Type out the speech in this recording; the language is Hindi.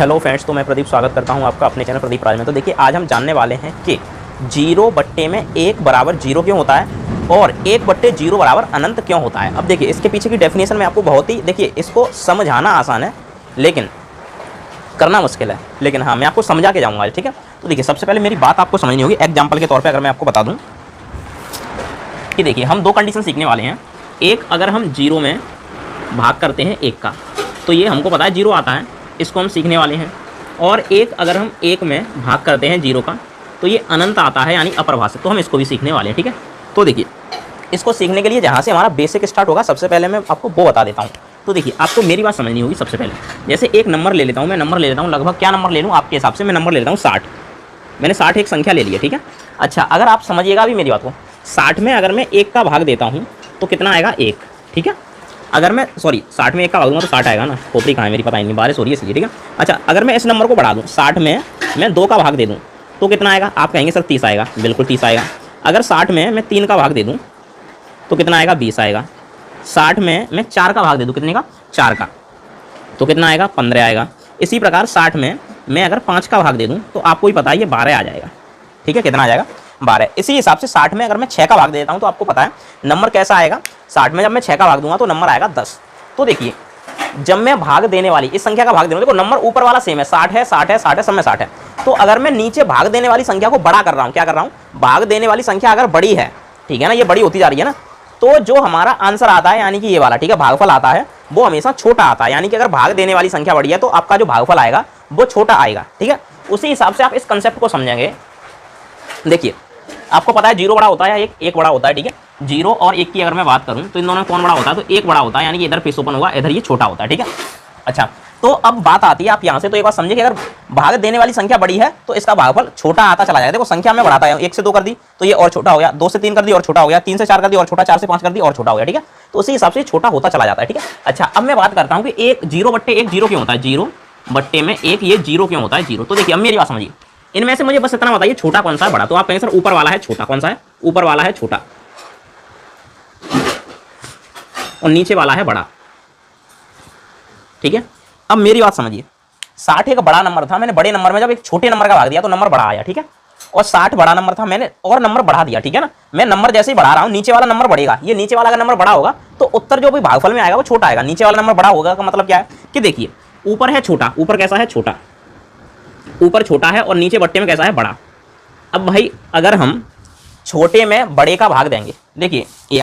हेलो फ्रेंड्स, तो मैं प्रदीप स्वागत करता हूं आपका अपने चैनल प्रदीप राज में। तो देखिए, आज हम जानने वाले हैं कि 0 बट्टे में 1 बराबर 0 क्यों होता है और 1 बट्टे 0 बराबर अनंत क्यों होता है। अब देखिए, इसके पीछे की डेफिनेशन में आपको बहुत ही, देखिए इसको समझाना आसान है लेकिन करना मुश्किल है, लेकिन हाँ मैं आपको समझा के जाऊँगा, ठीक है। तो देखिए, सबसे पहले मेरी बात आपको समझनी होगी। एग्जाम्पल के तौर पर अगर मैं आपको बता दूँ कि देखिए, हम दो कंडीशन सीखने वाले हैं। एक, अगर हम 0 में भाग करते हैं 1 का तो ये हमको पता है 0 आता है, इसको हम सीखने वाले हैं। और एक, अगर हम 1 में भाग करते हैं 0 का तो ये अनंत आता है, यानी अप्रभाषित, तो हम इसको भी सीखने वाले हैं, ठीक है। तो देखिए, इसको सीखने के लिए जहाँ से हमारा बेसिक स्टार्ट होगा, सबसे पहले मैं आपको वो बता देता हूँ। तो देखिए, आपको मेरी बात समझनी होगी। सबसे पहले जैसे एक नंबर ले लेता हूँ, मैं नंबर ले लेता हूँ, लगभग क्या नंबर ले लूँ आपके हिसाब से, मैं नंबर ले लेता हूँ 60। मैंने 60 एक संख्या ले ली है, ठीक है। अच्छा, अगर आप समझिएगा अभी मेरी बात को, 60 में अगर मैं 1 का भाग देता हूँ तो कितना आएगा, 1, ठीक है। अगर मैं 60 में 1 का भाग दूंगा तो 60 आएगा ना, खोपड़ी कहाँ है मेरी, पता नहीं, बारिश हो रही है इसलिए, ठीक है। अच्छा, अगर मैं इस नंबर को बढ़ा दूँ, 60 में मैं 2 का भाग दे दूँ तो कितना आएगा, आप कहेंगे सर 30 आएगा, बिल्कुल 30 आएगा। अगर 60 में मैं 3 का भाग दे दूँ तो कितना आएगा, 20 आएगा। 60 में मैं 4 का भाग दे दूँ, कितने का, 4 का, तो कितना आएगा, 15 आएगा। इसी प्रकार 60 में मैं अगर 5 का भाग दे दूँ तो आपको ही पता है ये 12 आ जाएगा, ठीक है। कितना आ जाएगा, 12। इसी हिसाब से 60 में अगर मैं 6 का भाग देता हूँ तो आपको पता है नंबर कैसा आएगा। 60 में जब मैं 6 का भाग दूंगा तो नंबर आएगा 10। तो देखिए, जब मैं भाग देने वाली इस संख्या का भाग देने, देखो नंबर ऊपर वाला सेम है, 60 है, 60 है, 60 है, सब में 60 है। तो अगर मैं नीचे भाग देने वाली संख्या को बड़ा कर रहा हूँ, क्या कर रहा हूँ, भाग देने वाली संख्या अगर बड़ी है, ठीक है ना, ये बड़ी होती जा रही है ना, तो जो हमारा आंसर आता है, यानी कि ये वाला, ठीक है, भागफल आता है, वो हमेशा छोटा आता है। यानी कि अगर भाग देने वाली संख्या बड़ी है तो आपका जो भागफल आएगा वो छोटा आएगा, ठीक है। उसी हिसाब से आप इस कंसेप्ट को समझेंगे। देखिए, आपको पता है 0 बड़ा होता है या 1 बड़ा होता है, ठीक है। 0 और 1 की अगर मैं बात करूं तो इन दोनों में कौन बड़ा होता है, तो 1 बड़ा होता है, यानी कि इधर फेस ओपन होगा, इधर ये छोटा होता है, ठीक है। अच्छा, तो अब बात आती है आप यहां से, तो एक बात समझिए कि अगर भाग देने वाली संख्या बड़ी है तो इसका भागफल छोटा आता चला जाएगा। देखो, संख्या में बढ़ाता है, 1 से 2 कर दी तो ये और छोटा हो गया, 2 से 3 कर दी और छोटा हो गया, 3 से 4 कर दी और छोटा, 4 से 5 कर दी और छोटा हो गया, ठीक है। तो उसी हिसाब से छोटा होता चला जाता है, ठीक है। अच्छा, अब मैं बात करता हूँ कि 1 0 बट्टे 1 0 क्यों होता है, 0 बट्टे में 1 ये 0 क्यों होता है, 0। तो देखिए, अब मेरी बात समझिए, इनमें से मुझे बस इतना बताइए छोटा कौन सा है, बड़ा। तो आप कहेंगे सर ऊपर वाला है छोटा, कौन सा है, ऊपर वाला है छोटा और नीचे वाला है बड़ा, ठीक है। अब मेरी बात समझिए, 60 एक बड़ा नंबर था, मैंने बड़े नंबर में जब एक छोटे नंबर का भाग दिया तो नंबर बड़ा आया, ठीक है। और 60 बड़ा नंबर था, मैंने और नंबर बढ़ा दिया, ठीक है ना। मैं नंबर जैसे ही बढ़ा रहा हूं, नीचे वाला नंबर बढ़ेगा। ये नीचे वाला का नंबर बड़ा होगा तो उत्तर जो भी भागफल में आएगा वो छोटा आएगा। नीचे वाला नंबर बड़ा होगा का मतलब क्या है कि देखिए, ऊपर है छोटा, ऊपर कैसा है, छोटा, ऊपर छोटा है और नीचे बट्टे में कैसा है, बड़ा। अब भाई, अगर हम छोटे में बड़े का भाग देंगे, देखिए